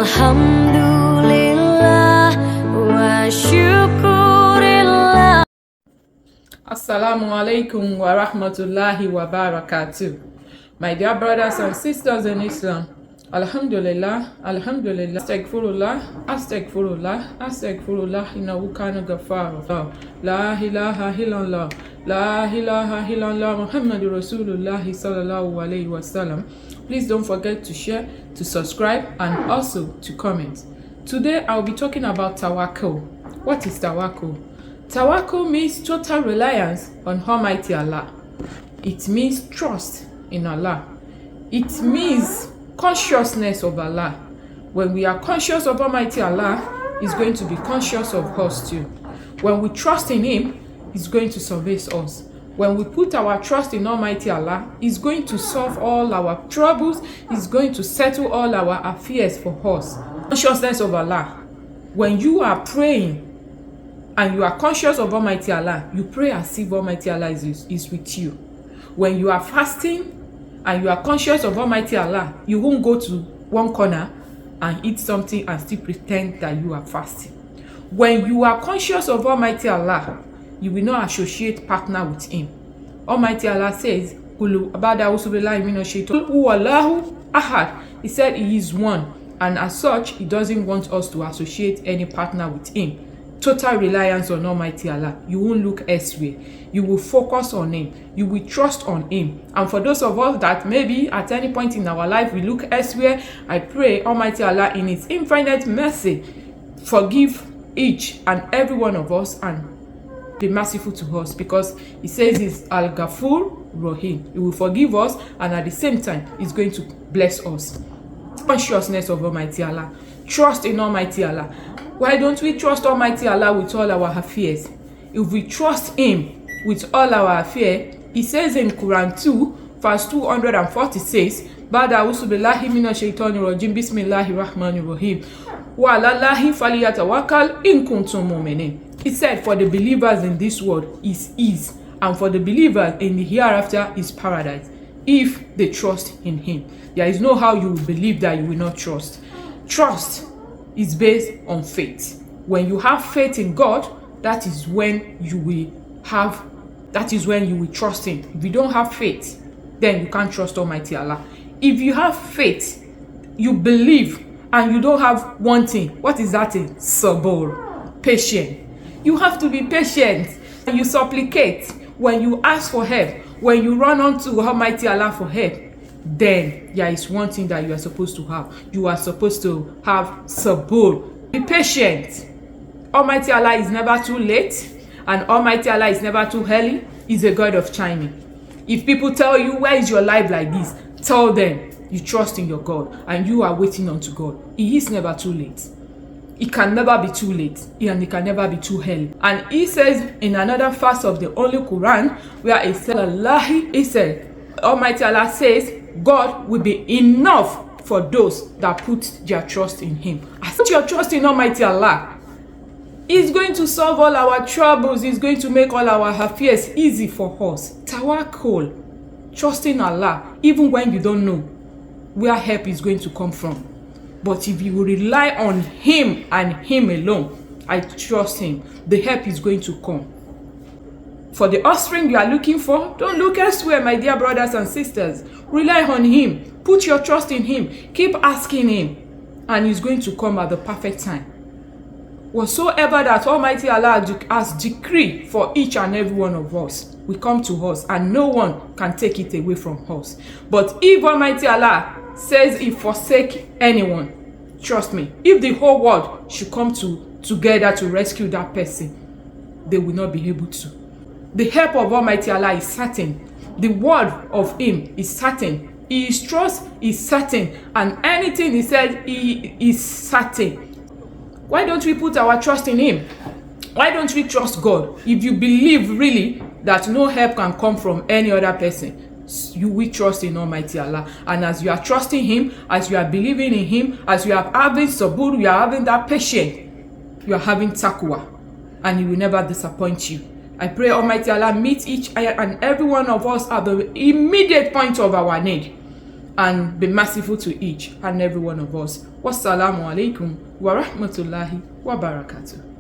Alhamdulillah wa shukrillah. Assalamu alaikum wa rahmatullahi wa barakatuh. My dear brothers and sisters in Islam, Alhamdulillah, Alhamdulillah, Astaghfirullah, Astaghfirullah, Astaghfirullah, innahu kana ghaffara. La ilaha illallah, La ilaha illallah, Muhammadur Rasulullah sallallahu alayhi wa sallam. Please don't forget to share, to subscribe, and also to comment. Today I'll be talking about Tawakul. What is Tawakul? Tawakul means total reliance on Almighty Allah. It means trust in Allah. It means consciousness of Allah. When we are conscious of Almighty Allah, He's going to be conscious of us too. When we trust in Him, He's going to service us. When we put our trust in Almighty Allah, He's going to solve all our troubles. He's going to settle all our affairs for us. Consciousness of Allah. When you are praying and you are conscious of Almighty Allah, you pray as if Almighty Allah is with you. When you are fasting and you are conscious of Almighty Allah, you won't go to one corner and eat something and still pretend that you are fasting. When you are conscious of Almighty Allah, you will not associate partner with Him. Almighty Allah says, He said He is one, and as such, He doesn't want us to associate any partner with Him. Total reliance on Almighty Allah. You won't look elsewhere. You will focus on Him. You will trust on Him. And for those of us that maybe at any point in our life we look elsewhere, I pray Almighty Allah in His infinite mercy forgive each and every one of us and be merciful to us, because He says He's Al-Ghafur Rahim. He will forgive us, and at the same time He's going to bless us. Consciousness of Almighty Allah. Trust in Almighty Allah. Why don't we trust Almighty Allah with all our affairs? If we trust Him with all our affairs, He says in Quran 2 verse 240 says, Ba'da a'udhu billahi minash shaitanir rajim, bismillahir rahmanir rahim, wa 'ala Allahi falyatawakkal in kuntum mu'minin. He said, for the believers in this world is ease, and for the believers in the hereafter is paradise, if they trust in Him. There is no how you will believe that you will not trust. Trust is based on faith. When you have faith in God, that is when you will trust Him. If you don't have faith, then you can't trust Almighty Allah. If you have faith, you believe, and you don't have one thing, what is that thing? Sabr, patient. You have to be patient. When you supplicate, when you ask for help, when you run on to Almighty Allah for help, then there is one thing that you are supposed to have. You are supposed to have sabr. Be patient. Almighty Allah is never too late, and Almighty Allah is never too early. He's a God of timing. If people tell you, where is your life like this? Tell them you trust in your God and you are waiting on to God. He is never too late. It can never be too late, and it can never be too early. And He says in another verse of the Holy Quran, where He said, Almighty Allah says, God will be enough for those that put their trust in Him. Put your trust in Almighty Allah. He's going to solve all our troubles. He's going to make all our affairs easy for us. Tawakul, trusting Allah, even when you don't know where help is going to come from. But if you rely on Him and Him alone, I trust Him, the help is going to come. For the offspring you are looking for, don't look elsewhere, my dear brothers and sisters. Rely on Him. Put your trust in Him. Keep asking Him, and He's going to come at the perfect time. Whatsoever that Almighty Allah has decreed for each and every one of us will come to us, and no one can take it away from us. But if Almighty Allah says He forsake anyone, trust me, if the whole world should come together to rescue that person, they will not be able to. The help of Almighty Allah is certain. The word of Him is certain. His trust is certain. And anything He said, He is certain. Why don't we put our trust in Him? Why don't we trust God? If you believe really that no help can come from any other person, you will trust in Almighty Allah. And as you are trusting Him, as you are believing in Him, as you are having sabur, you are having that patience, you are having taqwa, and He will never disappoint you. I pray Almighty Allah meet each and every one of us at the immediate point of our need. and be merciful to each and every one of us. Wassalamu alaikum wa rahmatullahi wa barakatuh.